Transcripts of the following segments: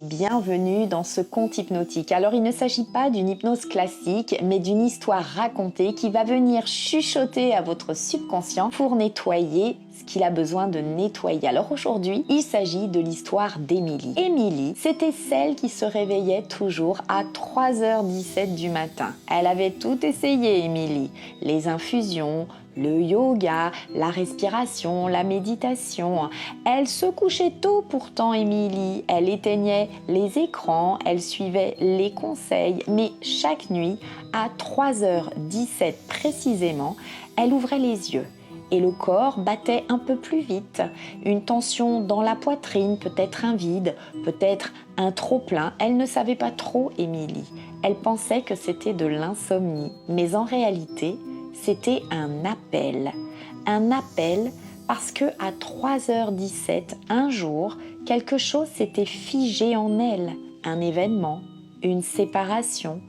Bienvenue dans ce conte hypnotique. Alors il ne s'agit pas d'une hypnose classique, mais d'une histoire racontée qui va venir chuchoter à votre subconscient pour nettoyer ce qu'il a besoin de nettoyer. Alors aujourd'hui, il s'agit de l'histoire d'Émilie. Émilie, c'était celle qui se réveillait toujours à 3h17 du matin. Elle avait tout essayé, Émilie. Les infusions, le yoga, la respiration, la méditation. Elle se couchait tôt pourtant, Émilie. Elle éteignait les écrans, elle suivait les conseils, mais chaque nuit, à 3h17 précisément, elle ouvrait les yeux. Et le corps battait un peu plus vite. Une tension dans la poitrine, peut-être un vide, peut-être un trop-plein. Elle ne savait pas trop, Émilie. Elle pensait que c'était de l'insomnie. Mais en réalité, c'était un appel. Un appel parce que à 3h17, un jour, quelque chose s'était figé en elle. Un événement, une séparation,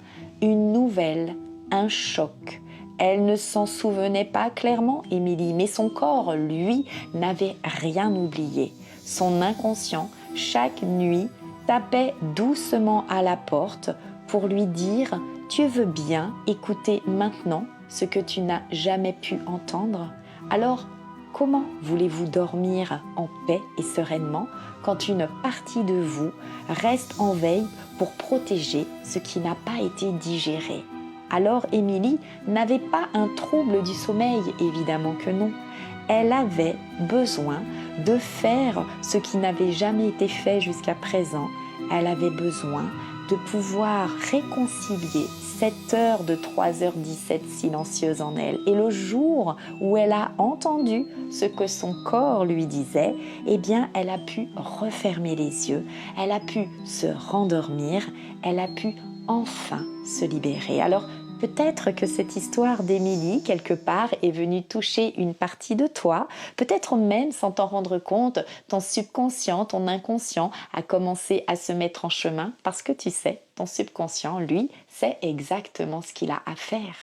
une nouvelle, un choc. Elle ne s'en souvenait pas clairement, Émilie, mais son corps, lui, n'avait rien oublié. Son inconscient, chaque nuit, tapait doucement à la porte pour lui dire « Tu veux bien écouter maintenant ce que tu n'as jamais pu entendre ?» Alors, comment voulez-vous dormir en paix et sereinement quand une partie de vous reste en veille pour protéger ce qui n'a pas été digéré? Alors Émilie n'avait pas un trouble du sommeil, évidemment que non. Elle avait besoin de faire ce qui n'avait jamais été fait jusqu'à présent. Elle avait besoin de pouvoir réconcilier cette heure de 3h17 silencieuse en elle. Et le jour où elle a entendu ce que son corps lui disait, eh bien, elle a pu refermer les yeux, elle a pu se rendormir, elle a pu enfin se libérer. Alors, peut-être que cette histoire d'Émilie, quelque part, est venue toucher une partie de toi. Peut-être même, sans t'en rendre compte, ton subconscient, ton inconscient a commencé à se mettre en chemin parce que tu sais, ton subconscient, lui, sait exactement ce qu'il a à faire.